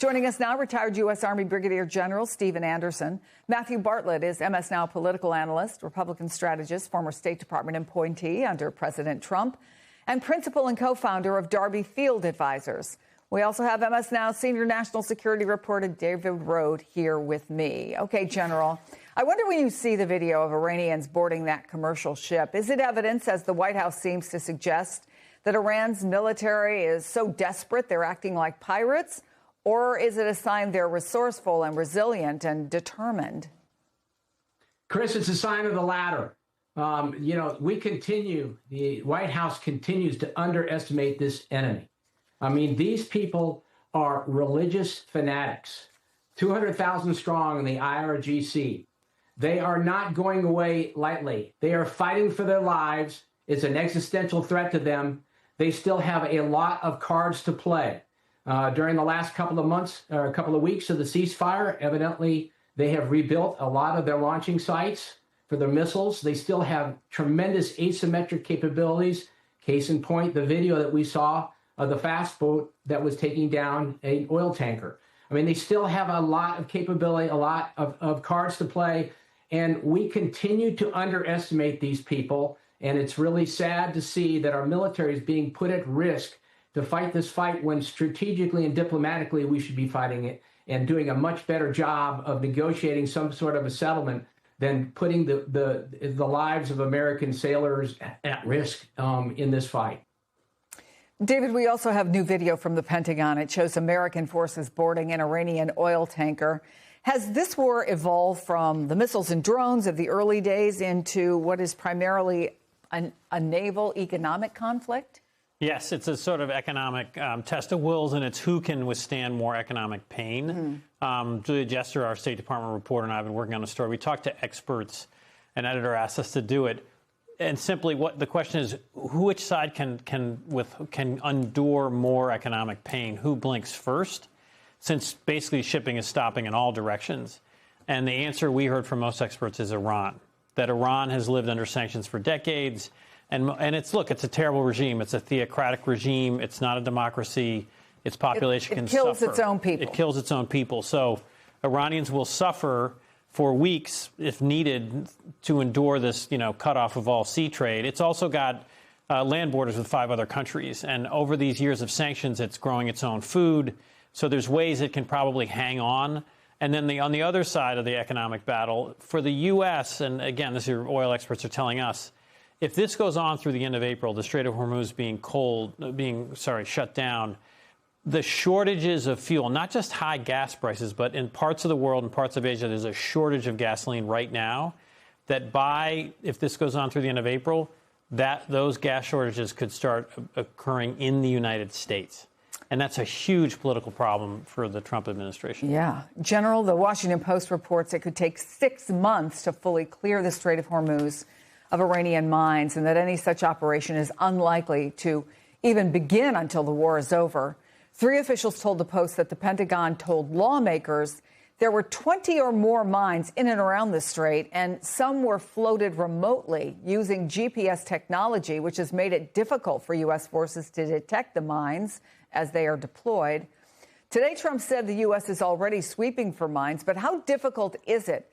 Joining us now, retired U.S. Army Brigadier General Stephen Anderson. Matthew Bartlett is MS Now political analyst, Republican strategist, former State Department appointee under President Trump, and principal and co-founder of Darby Field Advisors. We also have MS Now senior national security reporter David Rode here with me. Okay, General, I wonder when you see the video of Iranians boarding that commercial ship, is it evidence, as the White House seems to suggest, that Iran's military is so desperate they're acting like pirates? Or is it a sign they're resourceful and resilient and determined? Chris, it's a sign of the latter. The White House continues to underestimate this enemy. I mean, these people are religious fanatics, 200,000 strong in the IRGC. They are not going away lightly. They are fighting for their lives. It's an existential threat to them. They still have a lot of cards to play. During the last couple of months or a couple of weeks of the ceasefire, evidently they have rebuilt a lot of their launching sites for their missiles. They still have tremendous asymmetric capabilities. Case in point, the video that we saw of the fast boat that was taking down an oil tanker. I mean, they still have a lot of capability, a lot of cards to play, and we continue to underestimate these people. And it's really sad to see that our military is being put at risk to fight this fight when strategically and diplomatically we should be fighting it and doing a much better job of negotiating some sort of a settlement than putting the lives of American sailors at risk in this fight. David, we also have new video from the Pentagon. It shows American forces boarding an Iranian oil tanker. Has this war evolved from the missiles and drones of the early days into what is primarily a naval economic conflict? Yes, it's a sort of economic test of wills, and it's who can withstand more economic pain. Julia Jester, our State Department reporter, and I have been working on the story. We talked to experts. An editor asked us to do it. And simply, what the question is, which side can endure more economic pain? Who blinks first? Since basically shipping is stopping in all directions. And the answer we heard from most experts is Iran. That Iran has lived under sanctions for decades. And it's a terrible regime. It's a theocratic regime. It's not a democracy. Its population can suffer. It kills its own people. It kills its own people. So Iranians will suffer for weeks, if needed, to endure this, cutoff of all sea trade. It's also got land borders with 5 other countries. And over these years of sanctions, it's growing its own food. So there's ways it can probably hang on. And then on the other side of the economic battle, for the U.S., and again, this is your oil experts are telling us, if this goes on through the end of April, the Strait of Hormuz being shut down, the shortages of fuel, not just high gas prices, but in parts of the world and parts of Asia, there's a shortage of gasoline right now that if this goes on through the end of April, those gas shortages could start occurring in the United States. And that's a huge political problem for the Trump administration. Yeah. General, the Washington Post reports it could take 6 months to fully clear the Strait of Hormuz of Iranian mines, and that any such operation is unlikely to even begin until the war is over. 3 officials told the Post that the Pentagon told lawmakers there were 20 or more mines in and around the strait, and some were floated remotely using GPS technology, which has made it difficult for U.S. forces to detect the mines as they are deployed. Today, Trump said the U.S. is already sweeping for mines, but how difficult is it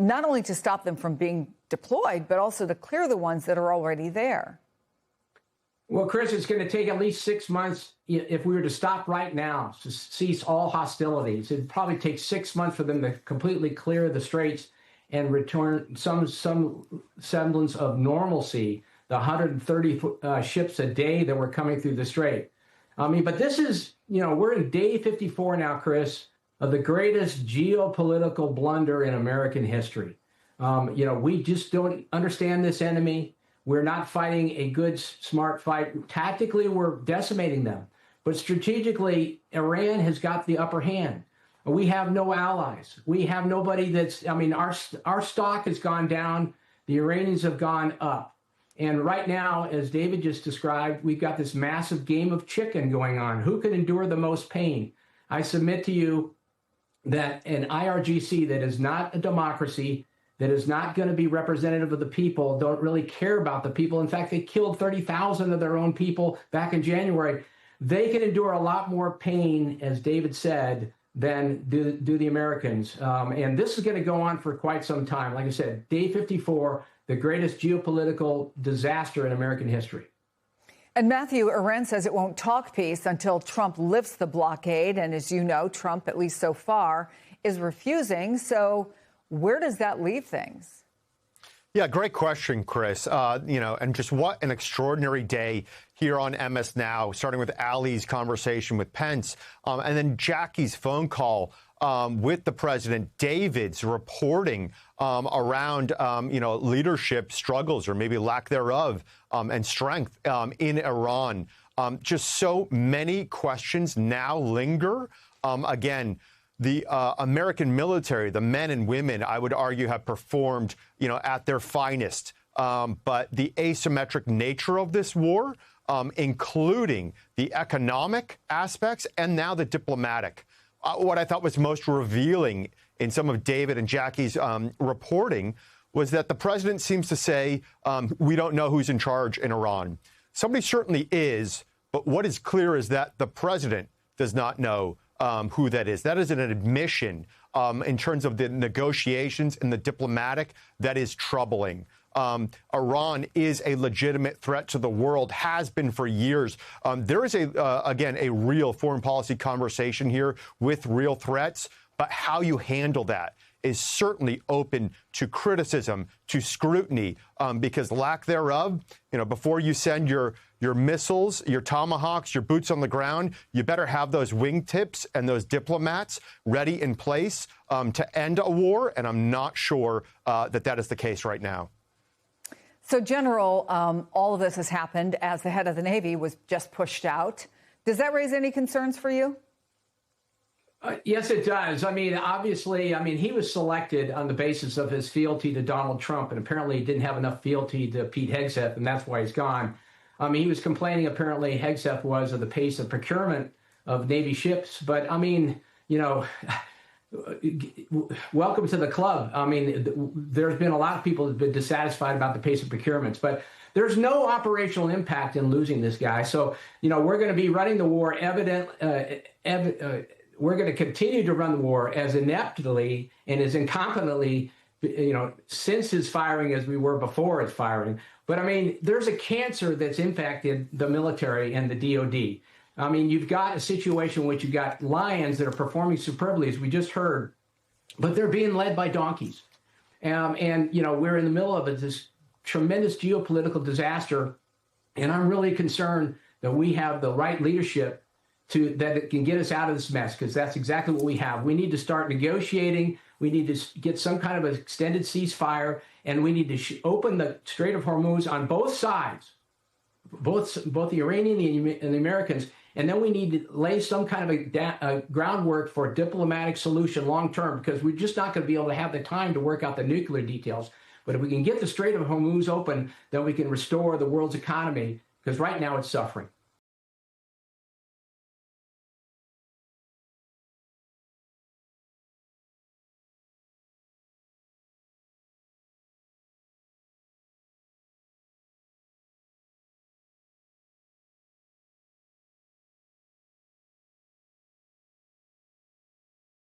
not only to stop them from being deployed, but also to clear the ones that are already there? Well, Chris, it's going to take at least 6 months if we were to stop right now, to cease all hostilities. It'd probably take 6 months for them to completely clear the straits and return some semblance of normalcy, the 130 ships a day that were coming through the strait. I mean, but this is, we're in day 54 now, Chris, of the greatest geopolitical blunder in American history. We just don't understand this enemy. We're not fighting a good, smart fight. Tactically, we're decimating them. But strategically, Iran has got the upper hand. We have no allies. We have nobody our stock has gone down. The Iranians have gone up. And right now, as David just described, we've got this massive game of chicken going on. Who can endure the most pain? I submit to you that an IRGC that is not a democracy, that is not going to be representative of the people, don't really care about the people. In fact, they killed 30,000 of their own people back in January. They can endure a lot more pain, as David said, than do the Americans. And this is going to go on for quite some time. Like I said, day 54, the greatest geopolitical disaster in American history. And Matthew, Iran says it won't talk peace until Trump lifts the blockade. And as you know, Trump, at least so far, is refusing. So where does that leave things? Yeah, great question, Chris. And just what an extraordinary day here on MS Now, starting with Ali's conversation with Pence, and then Jackie's phone call with the president, David's reporting around, leadership struggles or maybe lack thereof and strength in Iran. Just so many questions now linger. Again, the American military, the men and women, I would argue, have performed, at their finest. But the asymmetric nature of this war, including the economic aspects and now the diplomatic. What I thought was most revealing in some of David and Jackie's reporting was that the president seems to say, we don't know who's in charge in Iran. Somebody certainly is, but what is clear is that the president does not know who that is. That is an admission in terms of the negotiations and the diplomatic that is troubling. Iran is a legitimate threat to the world, has been for years. There is, again, a real foreign policy conversation here with real threats, but how you handle that is certainly open to criticism, to scrutiny, because lack thereof, before you send your missiles, your tomahawks, your boots on the ground, you better have those wingtips and those diplomats ready in place to end a war. And I'm not sure that is the case right now. So, General, all of this has happened as the head of the Navy was just pushed out. Does that raise any concerns for you? Yes, it does. Obviously, he was selected on the basis of his fealty to Donald Trump, and apparently he didn't have enough fealty to Pete Hegseth, and that's why he's gone. He was complaining, apparently, Hegseth was of the pace of procurement of Navy ships. But, welcome to the club. There's been a lot of people who've been dissatisfied about the pace of procurements, but there's no operational impact in losing this guy. So, we're going to be running the war we're going to continue to run the war as ineptly and as incompetently, since his firing as we were before his firing. But there's a cancer that's impacted the military and the DOD. You've got a situation in which you've got lions that are performing superbly, as we just heard, but they're being led by donkeys. We're in the middle of this tremendous geopolitical disaster, and I'm really concerned that we have the right leadership that it can get us out of this mess, because that's exactly what we have. We need to start negotiating. We need to get some kind of an extended ceasefire, and we need to open the Strait of Hormuz on both sides, both the Iranian and the Americans. And then we need to lay some kind of a groundwork for a diplomatic solution long term, because we're just not going to be able to have the time to work out the nuclear details. But if we can get the Strait of Hormuz open, then we can restore the world's economy, because right now it's suffering.